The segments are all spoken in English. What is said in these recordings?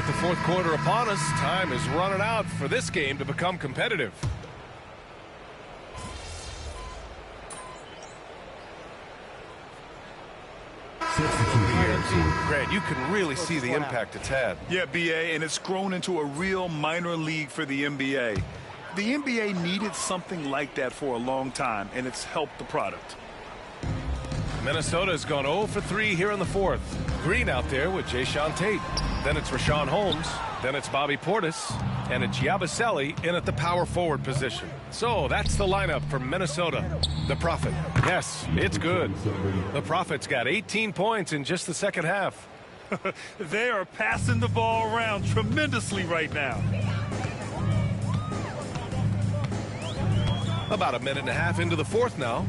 with the fourth quarter upon us, time is running out for this game to become competitive. Grant, you can really see the impact it's had. Yeah, BA, and it's grown into a real minor league for the NBA. The NBA needed something like that for a long time, and it's helped the product. Minnesota has gone 0 for 3 here in the fourth. Green out there with Jayshawn Tate. Then it's Rashawn Holmes. Then it's Bobby Portis. And it's Yabusele in at the power forward position. So that's the lineup for Minnesota. The Prophet. Yes, it's good. The Prophet's got 18 points in just the second half. They are passing the ball around tremendously right now. About a minute and a half into the fourth now.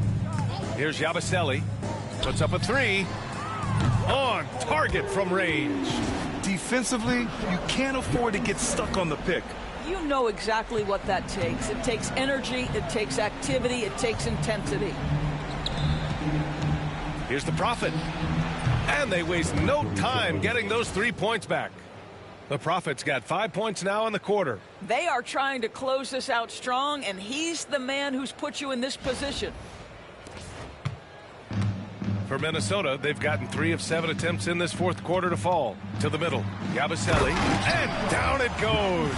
Here's Yabusele. Puts up a three. On target from range. Defensively, you can't afford to get stuck on the pick. You know exactly what that takes. It takes energy, it takes activity, it takes intensity. Here's the Prophet. And they waste no time getting those 3 points back. The Prophet's got 5 points now in the quarter. They are trying to close this out strong, and he's the man who's put you in this position. For Minnesota, they've gotten 3 of 7 attempts in this fourth quarter to fall. To the middle, Yabusele, and down it goes.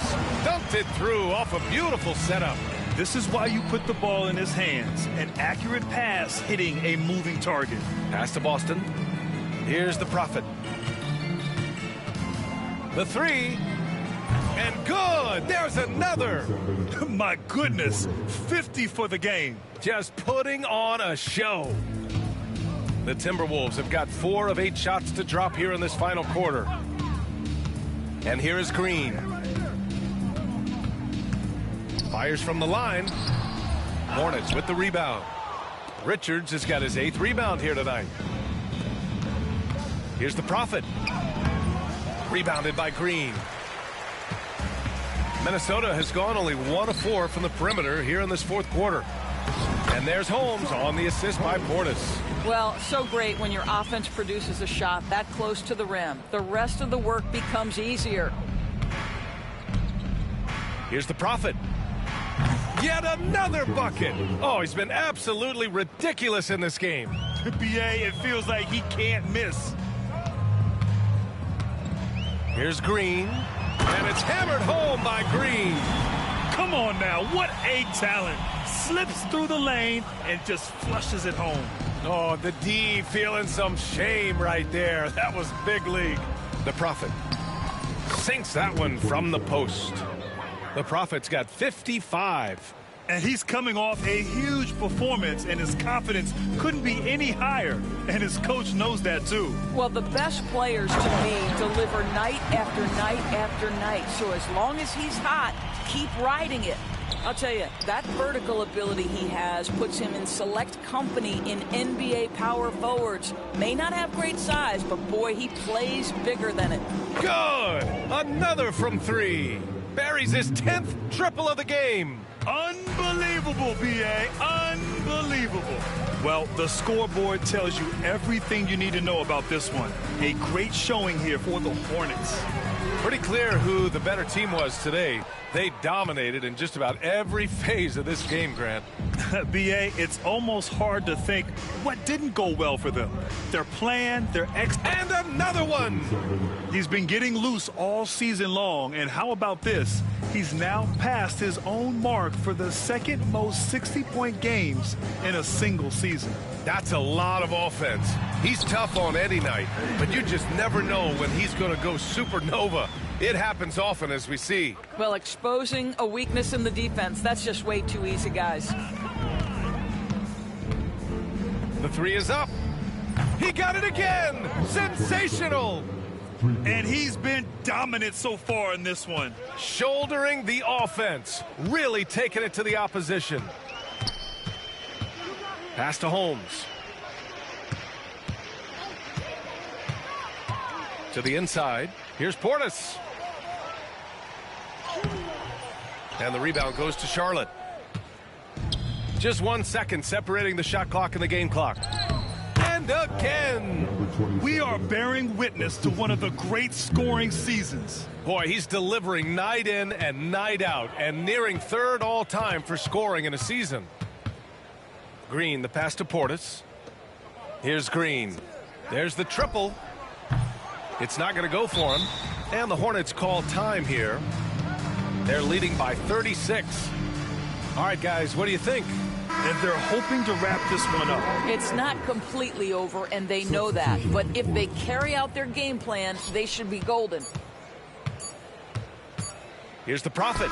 Dumped it through off a beautiful setup. This is why you put the ball in his hands. An accurate pass hitting a moving target. Pass to Boston. Here's the Prophet. The three. And good. There's another. My goodness. 50 for the game. Just putting on a show. The Timberwolves have got 4 of 8 shots to drop here in this final quarter. And here is Green. Fires from the line. Hornets with the rebound. Richards has got his 8th rebound here tonight. Here's the Prophet. Rebounded by Green. Minnesota has gone only 1 of 4 from the perimeter here in this fourth quarter. And there's Holmes on the assist by Portis. Well, so great when your offense produces a shot that close to the rim. The rest of the work becomes easier. Here's the Prophet. Yet another bucket. Oh, he's been absolutely ridiculous in this game. BA, it feels like he can't miss. Here's Green. And it's hammered home by Green. Come on now, what a talent. Slips through the lane and just flushes it home. Oh, the D feeling some shame right there. That was big league. The Prophet sinks that one from the post. The Prophet's got 55. And he's coming off a huge performance, and his confidence couldn't be any higher. And his coach knows that, too. Well, the best players, to me, deliver night after night after night. So as long as he's hot, keep riding it. I'll tell you, that vertical ability he has puts him in select company in NBA power forwards. May not have great size, but boy, he plays bigger than it. Good! Another from 3. Buries his 10th triple of the game. Unbelievable, BA. Unbelievable. Well, the scoreboard tells you everything you need to know about this one. A great showing here for the Hornets. Pretty clear who the better team was today. They dominated in just about every phase of this game, Grant. BA, it's almost hard to think what didn't go well for them. Their plan, their And another one! He's been getting loose all season long, and how about this? He's now passed his own mark for the second most 60-point games in a single season. That's a lot of offense. He's tough on any night, but you just never know when he's going to go supernova. It happens often, as we see. Well, exposing a weakness in the defense, that's just way too easy, guys. The 3 is up. He got it again! Sensational! And he's been dominant so far in this one. Shouldering the offense. Really taking it to the opposition. Pass to Holmes. To the inside. Here's Portis. And the rebound goes to Charlotte. Just 1 second separating the shot clock and the game clock. And And again. We are bearing witness to one of the great scoring seasons. Boy, he's delivering night in and night out and nearing third all-time for scoring in a season. Green, the pass to Portis. Here's Green. There's the triple. It's not going to go for him. And the Hornets call time here. They're leading by 36. All right, guys, what do you think? And they're hoping to wrap this one up. It's not completely over, and they know that. But if they carry out their game plan, they should be golden. Here's the Prophet.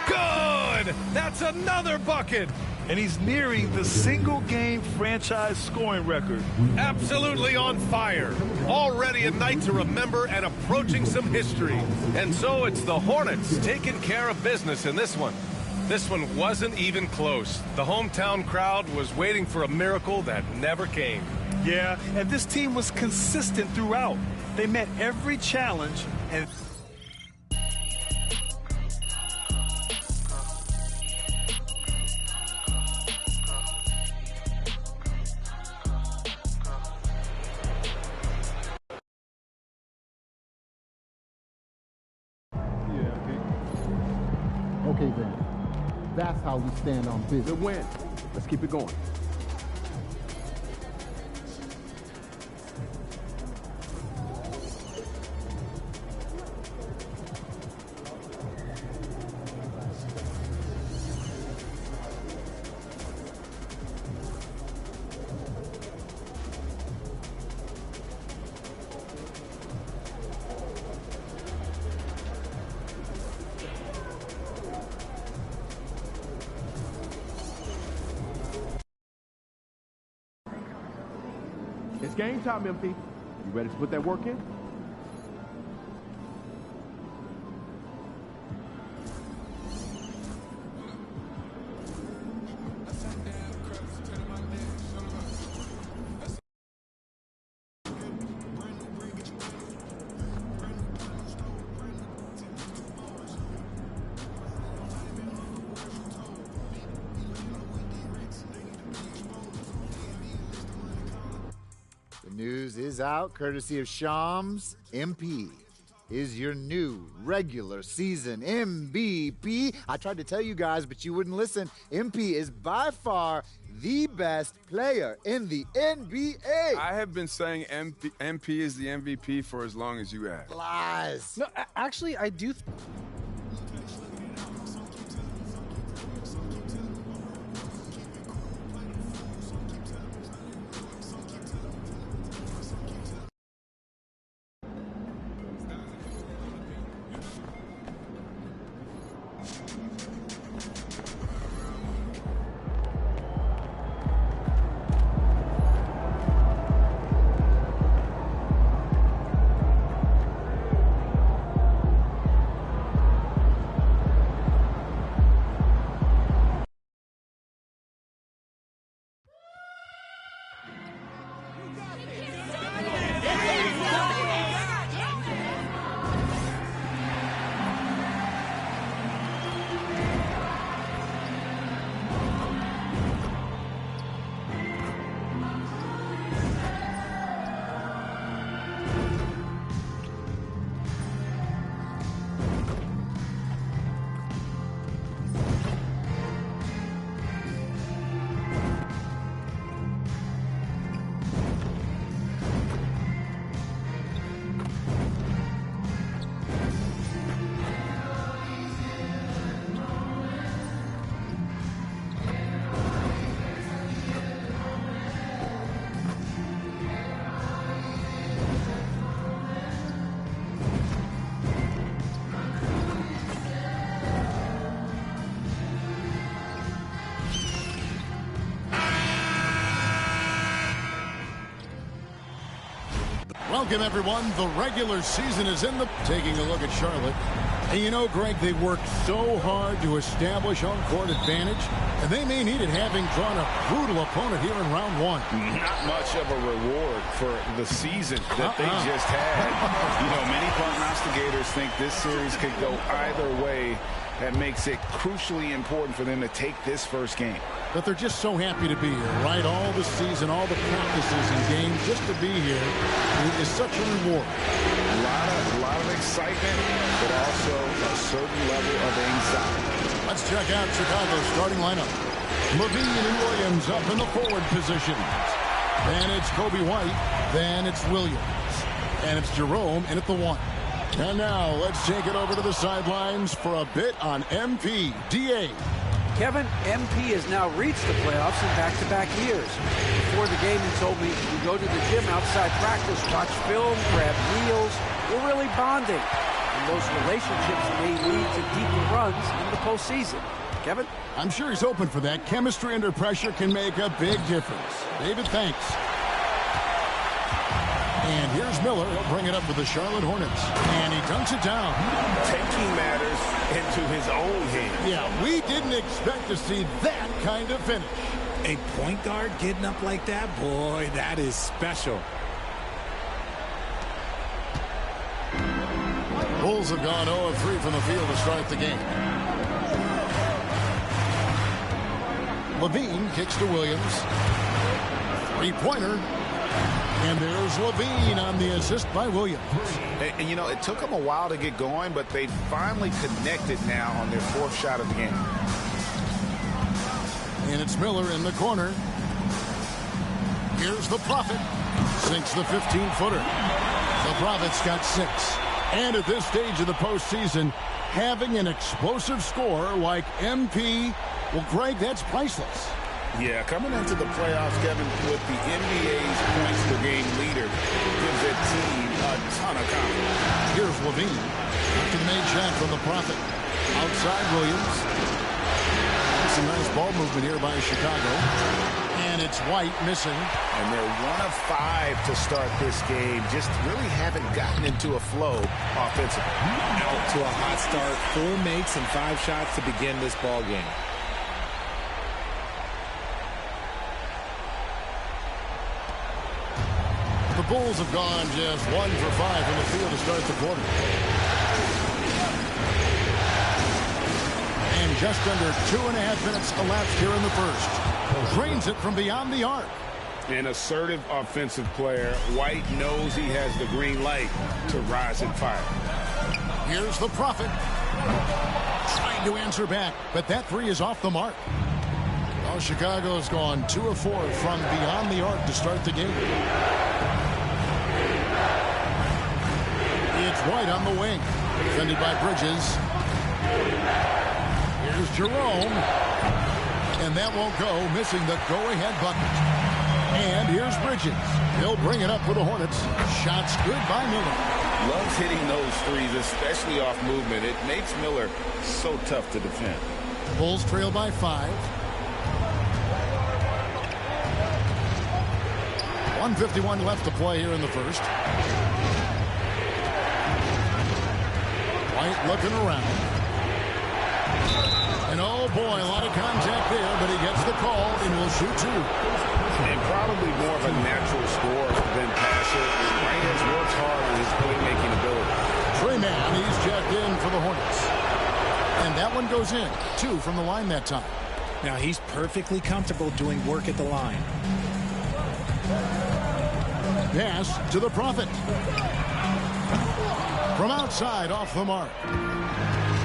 Good! That's another bucket! And he's nearing the single-game franchise scoring record. Absolutely on fire. Already a night to remember and approaching some history. And so it's the Hornets taking care of business in this one. This one wasn't even close. The hometown crowd was waiting for a miracle that never came. Yeah, and this team was consistent throughout. They met every challenge and... Okay then, that's how we stand on business. Good win. Let's keep it going. It's game time, MP. You ready to put that work in? News is out, courtesy of Shams. MP is your new regular season MVP. I tried to tell you guys, but you wouldn't listen. MP is by far the best player in the NBA. I have been saying MP is the MVP for as long as you have. Lies. No, actually, I do. Welcome, everyone. The regular season is in the... Taking a look at Charlotte. And you know, Greg, they worked so hard to establish home-court advantage, and they may need it having drawn a brutal opponent here in round one. Not much of a reward for the season that they just had. You know, many prognosticators think this series could go either way. That makes it crucially important for them to take this first game. but they're just so happy to be here, right? All the season, all the practices and games, just to be here is such a reward. A lot of excitement, but also a certain level of anxiety. Let's check out Chicago's starting lineup. Levine and Williams up in the forward positions. Then it's Kobe White. Then it's Williams. And it's Jerome in at the 1. And now let's take it over to the sidelines for a bit on MP. DA. Kevin, MP has now reached the playoffs in back-to-back years. Before the game, he told me we go to the gym outside practice, watch film, grab meals. We're really bonding. And those relationships may lead to deeper runs in the postseason. Kevin? I'm sure he's open for that. Chemistry under pressure can make a big difference. David, thanks. And here's Miller. He'll bring it up for the Charlotte Hornets. And he dunks it down. Taking matters into his own hands. Yeah, we didn't expect to see that kind of finish. A point guard getting up like that? Boy, that is special. Bulls have gone 0 of 3 from the field to start the game. Levine kicks to Williams. Three-pointer. And there's Levine on the assist by Williams. And, you know, it took them a while to get going, but they finally connected now on their 4th shot of the game. And it's Miller in the corner. Here's the Prophet. Sinks the 15-footer. The Prophet's got 6. And at this stage of the postseason, having an explosive scorer like MP, well, Greg, that's priceless. Yeah, coming into the playoffs, Kevin, with the NBA's points per game leader gives that team a ton of confidence. Here's Levine. After the main shot from the Prophet. Outside Williams. Some nice ball movement here by Chicago. And it's White missing. And they're 1 of 5 to start this game. Just really haven't gotten into a flow offensively. Out to a hot start. 4 makes and 5 shots to begin this ball game. The Bulls have gone just 1 for 5 from the field to start the quarter. And just under 2.5 minutes elapsed here in the first. Drains it from beyond the arc. An assertive offensive player. White knows he has the green light to rise and fire. Here's the Prophet. Trying to answer back, but that 3 is off the mark. Well, Chicago's gone 2 of 4 from beyond the arc to start the game. It's White on the wing. Defended by Bridges. Here's Jerome. And that won't go, missing the go-ahead bucket. And here's Bridges. He'll bring it up for the Hornets. Shots good by Miller. Loves hitting those threes, especially off movement. It makes Miller so tough to defend. Bulls trail by 5. 1:51 left to play here in the first. White looking around. And oh boy, a lot of contact there, but he gets the call and will shoot 2. And probably more of a natural scorer than passer. Reyes works hard on his playmaking ability. Trey Mann, he's checked in for the Hornets. And that one goes in. 2 from the line that time. Now he's perfectly comfortable doing work at the line. Pass to the Prophet. From outside, off the mark.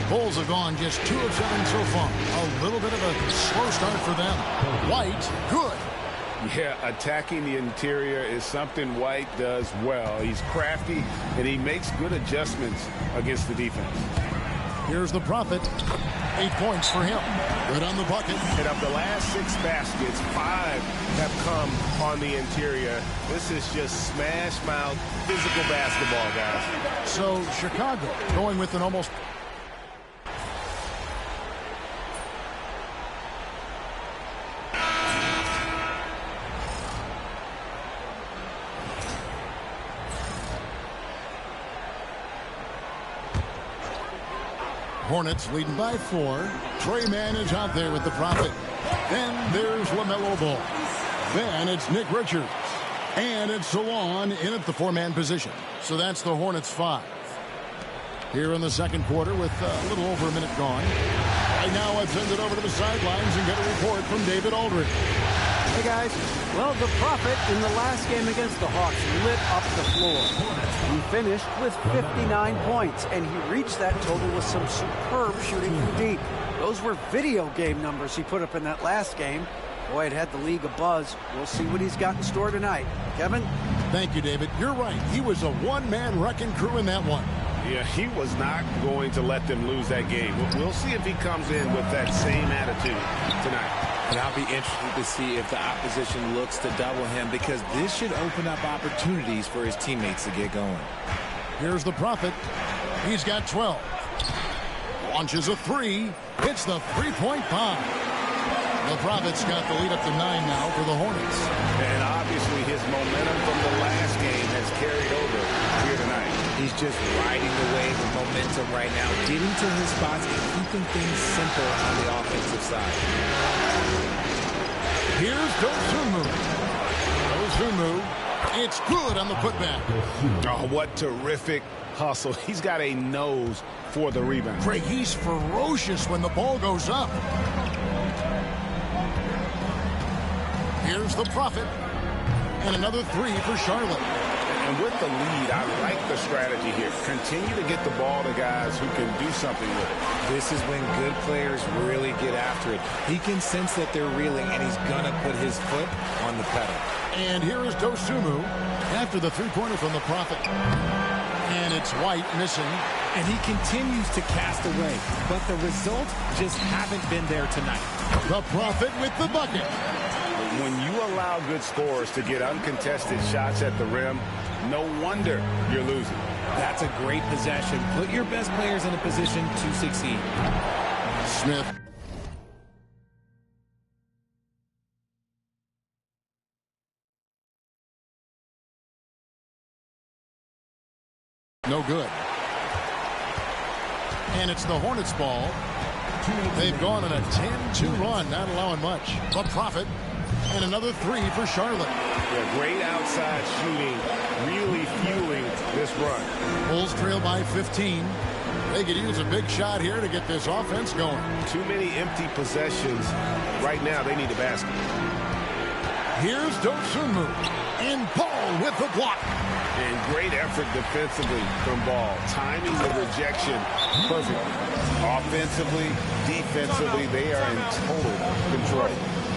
Bulls have gone just 2 of 7 so far. A little bit of a slow start for them. White, good. Yeah, attacking the interior is something White does well. He's crafty, and he makes good adjustments against the defense. Here's the Prophet. 8 points for him. Good on the bucket. And of the last 6 baskets, 5 have come on the interior. This is just smash-mouth physical basketball, guys. So Chicago going with an almost... Hornets leading by 4. Trey Mann is out there with the Prophet. Then there's LaMelo Ball. Then it's Nick Richards. And it's Salon in at the 4-man position. So that's the Hornets 5. Here in the second quarter with a little over a minute gone. Right now, let's send it over to the sidelines and get a report from David Aldridge. Hey, guys. Well, the Prophet in the last game against the Hawks lit up the floor. He finished with 59 points, and he reached that total with some superb shooting from deep. Those were video game numbers he put up in that last game. Boy, it had the league abuzz. We'll see what he's got in store tonight. Kevin? Thank you, David. You're right. He was a one-man wrecking crew in that one. Yeah, he was not going to let them lose that game. We'll see if he comes in with that same attitude tonight. And I'll be interested to see if the opposition looks to double him, because this should open up opportunities for his teammates to get going. Here's the Prophet. He's got 12. Launches a three. Hits the three-point bomb. The Prophet's got the lead up to 9 now for the Hornets. And obviously his momentum from the last game has carried over here tonight. He's just riding the wave of momentum right now, getting to his spots and keeping things simple on the offensive side. Here's Dosunmu. It's good on the putback. Oh, what terrific hustle. He's got a nose for the rebound. Craig, he's ferocious when the ball goes up. Here's the Prophet. And another three for Charlotte. And with the lead, I like the strategy here. Continue to get the ball to guys who can do something with it. This is when good players really get after it. He can sense that they're reeling, and he's going to put his foot on the pedal. And here is Dosunmu after the three-pointer from the Prophet. And it's White missing. And he continues to cast away, but the results just haven't been there tonight. The Prophet with the bucket. When you allow good scorers to get uncontested shots at the rim, no wonder you're losing. That's a great possession. Put your best players in a position to succeed. Smith. No good. And it's the Hornets' ball. They've gone on a 10-2 run, not allowing much. The Prophet. And another three for Charlotte. Yeah, great outside shooting, really fueling this run. Bulls trail by 15. They could use a big shot here to get this offense going. Too many empty possessions. Right now, they need a basket. Here's Dosunmu. And Paul with the block. And great effort defensively from Ball. Timing the rejection perfectly. Offensively, defensively, they are in total control.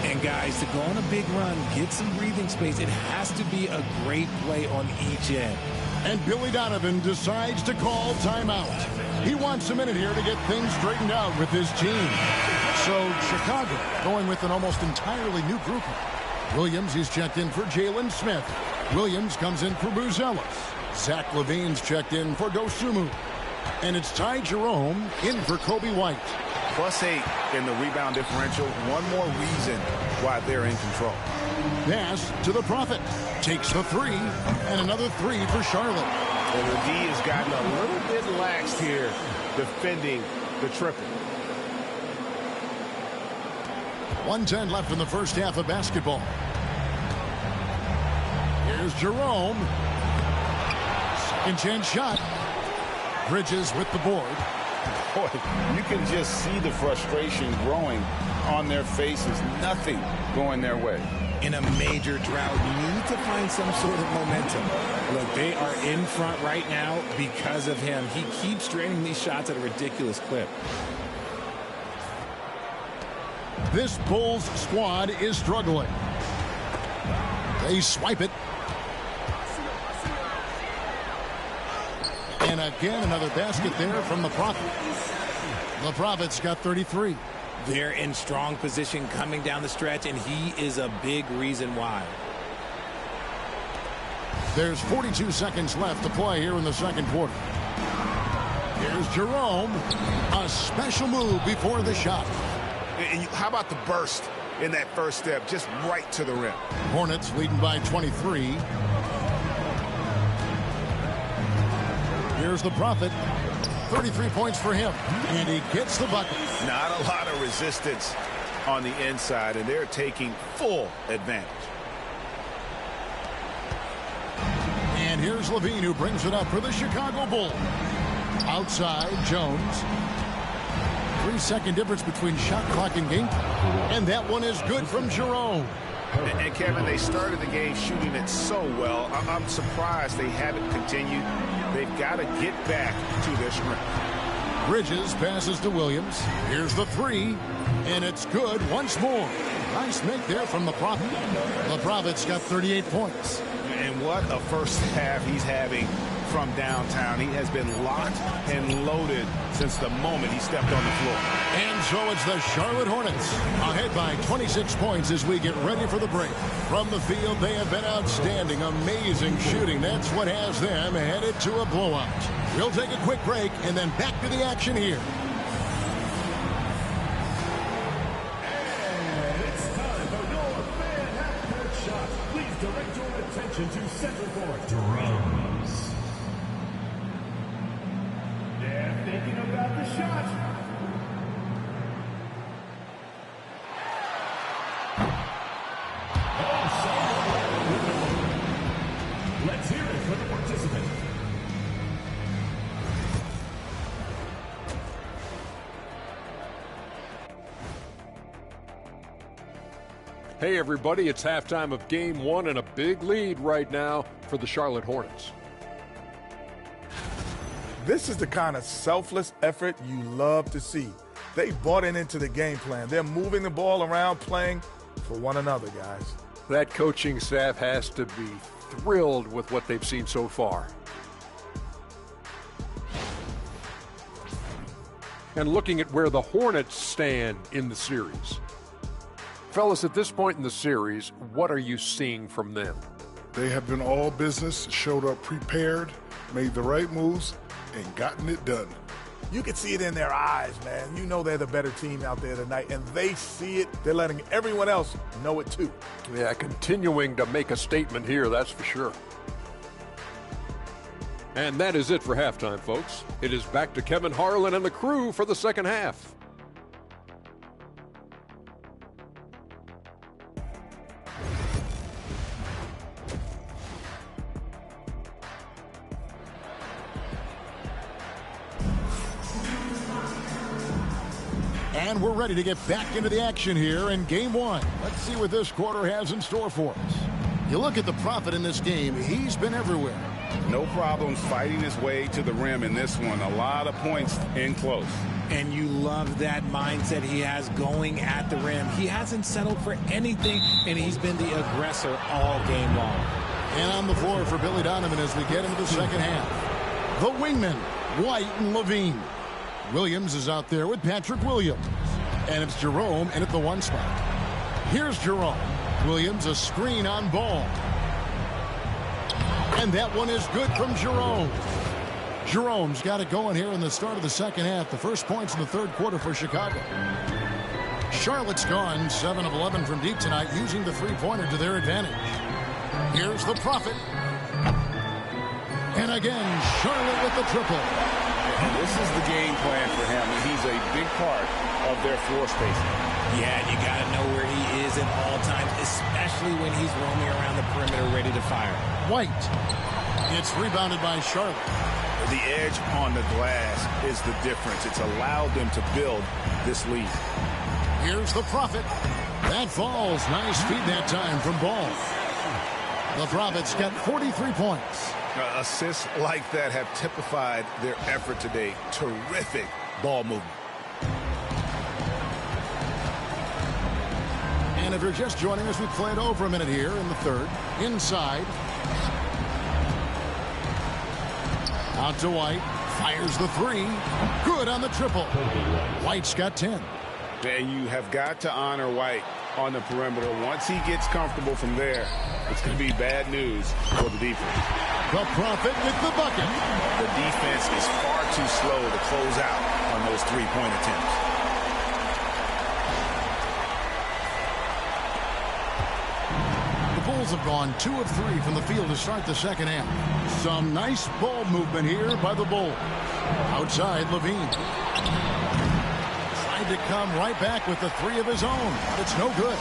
And guys, to go on a big run, get some breathing space, it has to be a great play on each end. And Billy Donovan decides to call timeout. He wants a minute here to get things straightened out with his team. So Chicago going with an almost entirely new group. Williams is checked in for Jalen Smith. Williams comes in for Buzelis. Zach LaVine's checked in for Dosunmu. And it's Ty Jerome in for Kobe White. +8 in the rebound differential. One more reason why they're in control. Pass to the Prophet. Takes the three. And another three for Charlotte. And the D has gotten a little bit laxed here defending the triple. 1:10 left in the first half of basketball. Here's Jerome. Second chance shot. Bridges with the board. Boy, you can just see the frustration growing on their faces. Nothing going their way. In a major drought, you need to find some sort of momentum. Look, they are in front right now because of him. He keeps draining these shots at a ridiculous clip. This Bulls squad is struggling. They swipe it. And again, another basket there from the Prophet. The Prophet's got 33. They're in strong position coming down the stretch, and he is a big reason why. There's 42 seconds left to play here in the second quarter. Here's Jerome. A special move before the shot. And how about the burst in that first step, just right to the rim? Hornets leading by 23. Here's the Prophet. 33 points for him. And he gets the bucket. Not a lot of resistance on the inside, and they're taking full advantage. And here's LaVine, who brings it up for the Chicago Bulls. Outside, Jones. 3-second difference between shot clock and game. And that one is good from Jerome. And Kevin, they started the game shooting it so well. I'm surprised they haven't continued. They've got to get back to their strength. Bridges passes to Williams. Here's the three, and it's good once more. Nice make there from the Prophet. The Prophet's got 38 points. And what a first half he's having from downtown. He has been locked and loaded since the moment he stepped on the floor. And so it's the Charlotte Hornets ahead by 26 points as we get ready for the break. From the field, they have been outstanding, amazing shooting. That's what has them headed to a blowout. We'll take a quick break and then back to the action here. And it's time for your fan half-court shot. Please direct your attention to center court. Drums. They're thinking about the shot. Let's hear it for the participant. Hey everybody, it's halftime of game one and a big lead right now for the Charlotte Hornets. This is the kind of selfless effort you love to see. They bought into the game plan. They're moving the ball around, playing for one another, guys. That coaching staff has to be thrilled with what they've seen so far. And looking at where the Hornets stand in the series. Fellas, at this point in the series, what are you seeing from them? They have been all business, showed up prepared, made the right moves, and gotten it done. You can see it in their eyes, man. You know they're the better team out there tonight, and they see it. They're letting everyone else know it too. Yeah, continuing to make a statement here, that's for sure. And that is it for halftime, folks. It is back to Kevin Harlan and the crew for the second half. And we're ready to get back into the action here in game one. Let's see what this quarter has in store for us. You look at the Prophet in this game, he's been everywhere. No problems fighting his way to the rim in this one. A lot of points in close. And you love that mindset he has going at the rim. He hasn't settled for anything, and he's been the aggressor all game long. And on the floor for Billy Donovan as we get into the second half. The wingmen, White and Levine. Williams is out there with Patrick Williams. And it's Jerome in at the one spot. Here's Jerome. Williams a screen on ball. And that one is good from Jerome. Jerome's got it going here in the start of the second half. The first points in the third quarter for Chicago. Charlotte's gone 7 of 11 from deep tonight, using the three-pointer to their advantage. Here's the Prophet. And again, Charlotte with the triple. And this is the game plan for him, and he's a big part of their floor spacing. Yeah, and you got to know where he is at all times, especially when he's roaming around the perimeter ready to fire. White. It's rebounded by Charlotte. The edge on the glass is the difference. It's allowed them to build this lead. Here's the Prophet. That falls. Nice feed that time from Ball. The Prophet's got 43 points. Assists like that have typified their effort today. Terrific ball movement. And if you're just joining us, we play it over a minute here in the third. Inside. Out to White. Fires the three. Good on the triple. White's got 10. And you have got to honor White on the perimeter. Once he gets comfortable from there, it's going to be bad news for the defense. The Prophet with the bucket. The defense is far too slow to close out on those three-point attempts. The Bulls have gone 2 of 3 from the field to start the second half. Some nice ball movement here by the Bulls. Outside, Levine. Tried to come right back with the three of his own, but it's no good.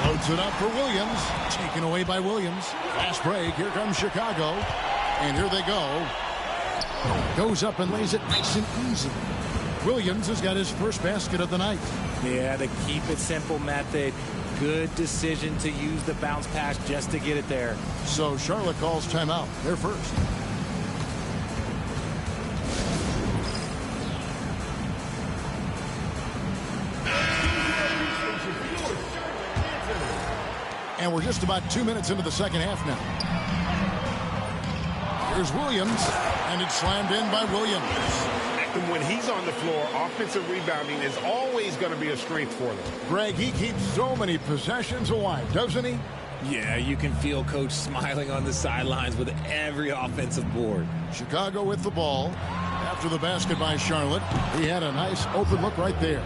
Loads it up for Williams. Taken away by Williams. Fast break. Here comes Chicago. And here they go. Goes up and lays it nice and easy. Williams has got his first basket of the night. Yeah, the keep it simple method. Good decision to use the bounce pass just to get it there. So Charlotte calls timeout. They're first. And we're just about 2 minutes into the second half now. Here's Williams, and it's slammed in by Williams. And when he's on the floor, offensive rebounding is always going to be a strength for them. Greg, he keeps so many possessions alive, doesn't he? Yeah, you can feel Coach smiling on the sidelines with every offensive board. Chicago with the ball. After the basket by Charlotte, he had a nice open look right there.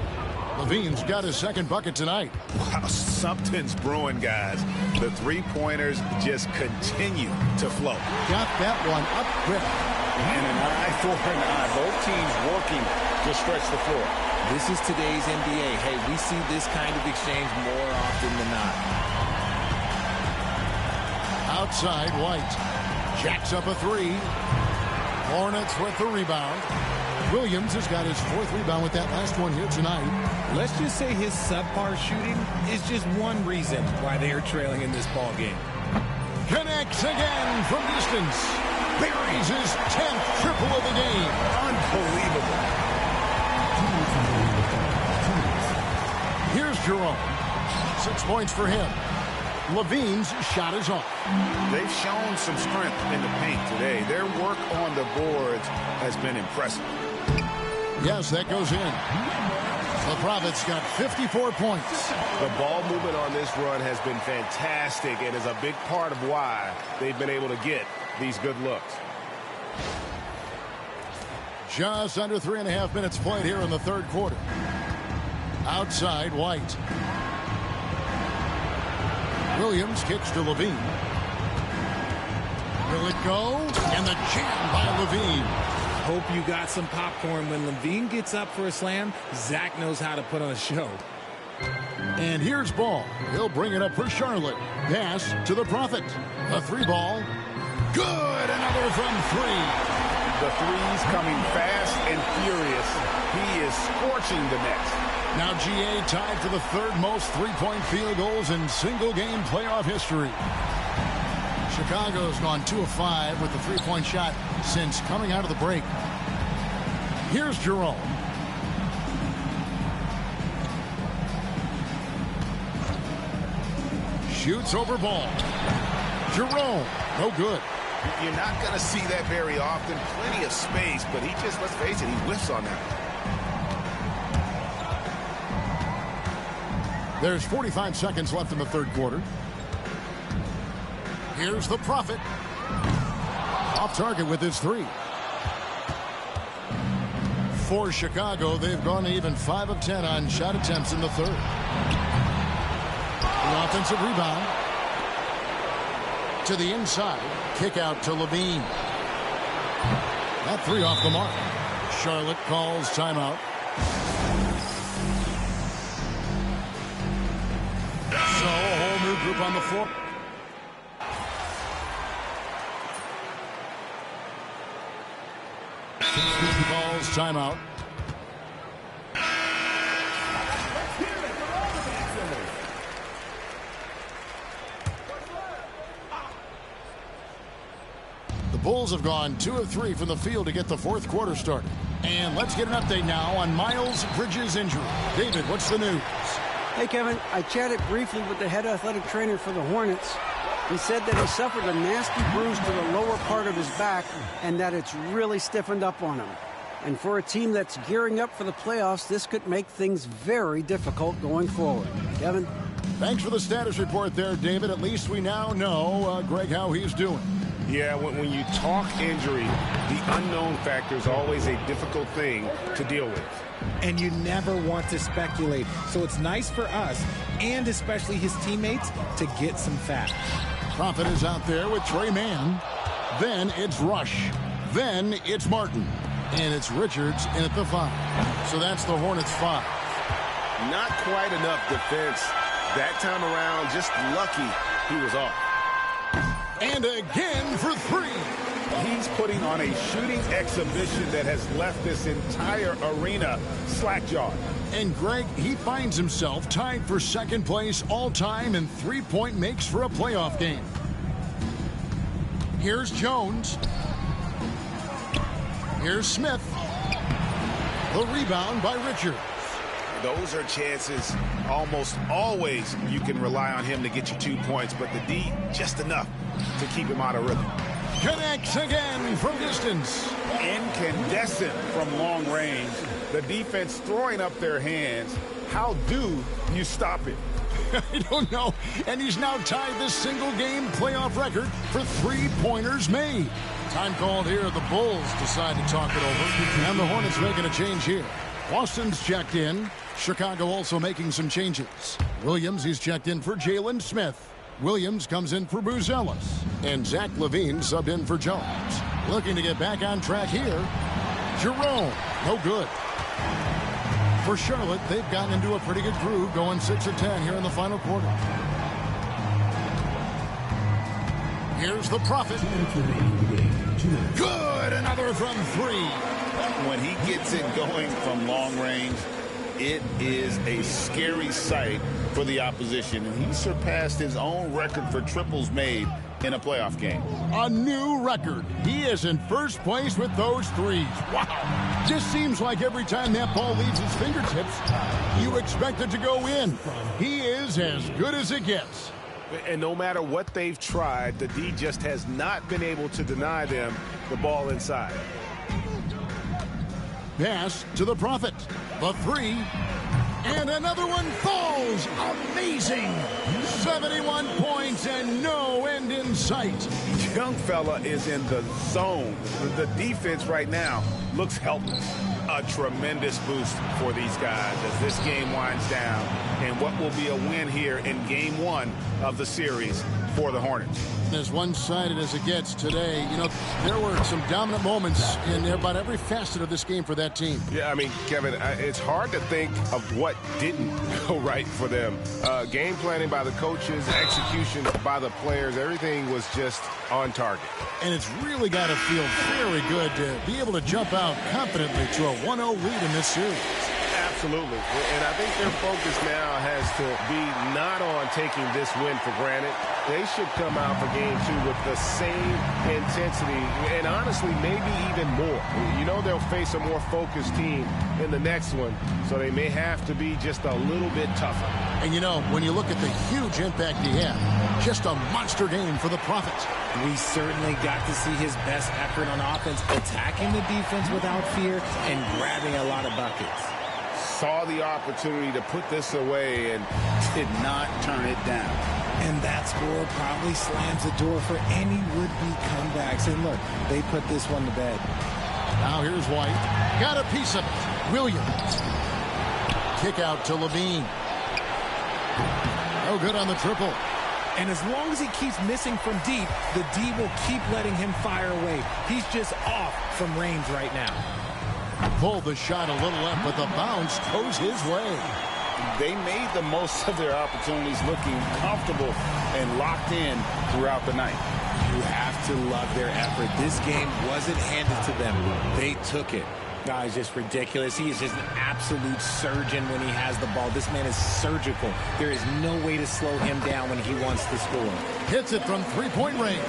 Levine's got his second bucket tonight. Wow, something's brewing, guys. The three-pointers just continue to flow. Got that one up quick. And an eye for an eye. Both teams working to stretch the floor. This is today's NBA. Hey, we see this kind of exchange more often than not. Outside, White jacks up a three. Hornets with the rebound. Williams has got his fourth rebound with that last one here tonight. Let's just say his subpar shooting is just one reason why they are trailing in this ball game. Connects again from distance. Buries his 10th triple of the game. Unbelievable. Here's Jerome. 6 points for him. Levine's shot is off. They've shown some strength in the paint today. Their work on the boards has been impressive. Yes, that goes in. The Prophets got 54 points. The ball movement on this run has been fantastic and is a big part of why they've been able to get these good looks. Just under 3.5 minutes played here in the third quarter. Outside, White. Williams kicks to Levine. Will it go? And the jam by Levine. Hope you got some popcorn. When Levine gets up for a slam, Zach knows how to put on a show. And here's Ball. He'll bring it up for Charlotte. Pass to the Prophet. A three ball. Good. Another from three. The threes coming fast and furious. He is scorching the nets. Now GA tied for the third most three-point field goals in single-game playoff history. Chicago's gone 2 of 5 with the three-point shot since coming out of the break. Here's Jerome. Shoots over Ball. Jerome, no good. You're not going to see that very often. Plenty of space, but he just, let's face it, he whiffs on that. There's 45 seconds left in the third quarter. Here's the Prophet. Off target with his three. For Chicago, they've gone even 5 of 10 on shot attempts in the third. The offensive rebound. To the inside. Kick out to Levine. That three off the mark. Charlotte calls timeout. So a whole new group on the floor. Calls timeout. The Bulls have gone 2 of 3 from the field to get the fourth quarter started. And let's get an update now on Miles Bridges' injury. David, what's the news? Hey, Kevin, I chatted briefly with the head athletic trainer for the Hornets. He said that he suffered a nasty bruise to the lower part of his back and that it's really stiffened up on him. And for a team that's gearing up for the playoffs, this could make things very difficult going forward. Kevin? Thanks for the status report there, David. At least we now know, Greg, how he's doing. Yeah, when you talk injury, the unknown factor is always a difficult thing to deal with. And you never want to speculate. So it's nice for us, and especially his teammates, to get some facts. Prophet is out there with Trey Mann. Then it's Rush. Then it's Martin. And it's Richards in at the 5. So that's the Hornets 5. Not quite enough defense. That time around, just lucky he was off. And again for 3. He's putting on a shooting exhibition that has left this entire arena slack-jawed. And Greg, he finds himself tied for second place all-time in three-point makes for a playoff game. Here's Jones. Here's Smith. The rebound by Richards. Those are chances almost always you can rely on him to get you 2 points, but the D just enough to keep him out of rhythm. Connects again from distance. Incandescent from long range. The defense throwing up their hands. How do you stop it? I don't know. And he's now tied this single-game playoff record for three-pointers made. Time called here. The Bulls decide to talk it over. And the Hornets making a change here. Boston's checked in. Chicago also making some changes. Williams, he's checked in for Jalen Smith. Williams comes in for Buzelis. And Zach LaVine subbed in for Jones. Looking to get back on track here. Jerome, no good. For Charlotte, they've gotten into a pretty good groove, going 6 of 10 here in the final quarter. Here's the Prophet. Good, another from three. When he gets it going from long range, it is a scary sight for the opposition. And he surpassed his own record for triples made in a playoff game. A new record. He is in first place with those threes. Wow. Just seems like every time that ball leaves his fingertips, you expect it to go in. He is as good as it gets. And no matter what they've tried, the D just has not been able to deny them the ball inside. Pass to the Prophet. The three. And another one falls. Amazing. 71 points and no end in sight. Young fella is in the zone. The defense right now looks helpless. A tremendous boost for these guys as this game winds down. And what will be a win here in game one of the series for the Hornets. As one-sided as it gets today, you know, there were some dominant moments in about every facet of this game for that team. Yeah, I mean, Kevin, it's hard to think of what didn't go right for them. Game planning by the coaches, execution by the players, everything was just on target. And it's really got to feel very good to be able to jump out confidently to a 1-0 lead in this series. Absolutely. And I think their focus now has to be not on taking this win for granted. They should come out for game two with the same intensity and honestly maybe even more. You know they'll face a more focused team in the next one, so they may have to be just a little bit tougher. And you know, when you look at the huge impact he had, just a monster game for the Prophet. We certainly got to see his best effort on offense, attacking the defense without fear and grabbing a lot of buckets. Saw the opportunity to put this away and did not turn it down. And that score probably slams the door for any would-be comebacks. And look, they put this one to bed. Now here's White. Got a piece of it. Williams. Kick out to LaVine. No good on the triple. And as long as he keeps missing from deep, the D will keep letting him fire away. He's just off from range right now. Pulled the shot a little left, but the bounce goes his way. They made the most of their opportunities, looking comfortable and locked in throughout the night. You have to love their effort. This game wasn't handed to them. They took it. No, it's just ridiculous. He is just an absolute surgeon when he has the ball. This man is surgical. There is no way to slow him down when he wants to score. Hits it from three-point range.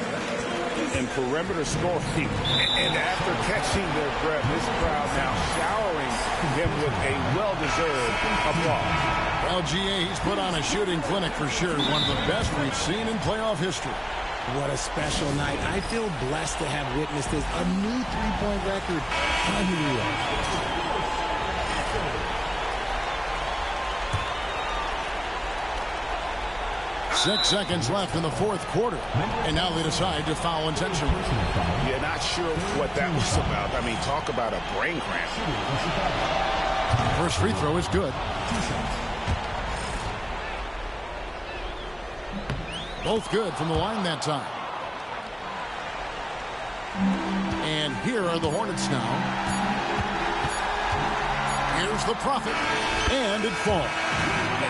And perimeter scoring. And after catching their breath, this crowd now showering him with a well-deserved applause. LGA, he's put on a shooting clinic for sure. One of the best we've seen in playoff history. What a special night. I feel blessed to have witnessed this. A new three-point record. Unreal. 6 seconds left in the fourth quarter. And now they decide to foul intentionally. Yeah, not sure what that was about. I mean, talk about a brain cramp. First free throw is good. Both good from the line that time. And here are the Hornets now. Here's the Prophet. And it falls.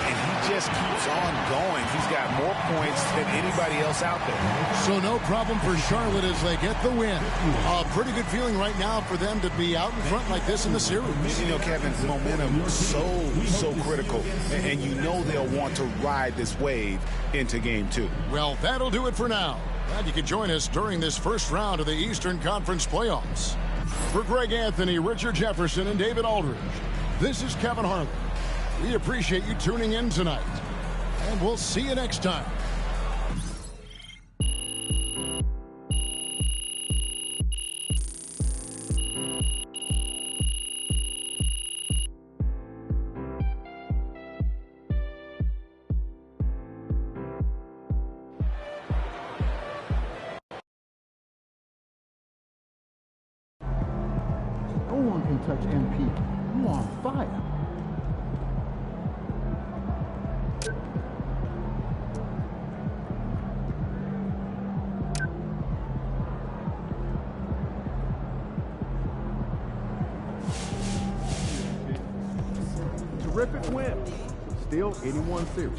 and he just keeps on going. He's got more points than anybody else out there. So no problem for Charlotte as they get the win. A pretty good feeling right now for them to be out in front like this in the series. You know, Kevin, momentum is so critical, and you know they'll want to ride this wave into game 2. Well, that'll do it for now. Glad you could join us during this first round of the Eastern Conference playoffs. For Greg Anthony, Richard Jefferson, and David Aldridge, this is Kevin Harlan. We appreciate you tuning in tonight, and we'll see you next time. No one can touch MP. You on fire. Terrific win. Still 81 series.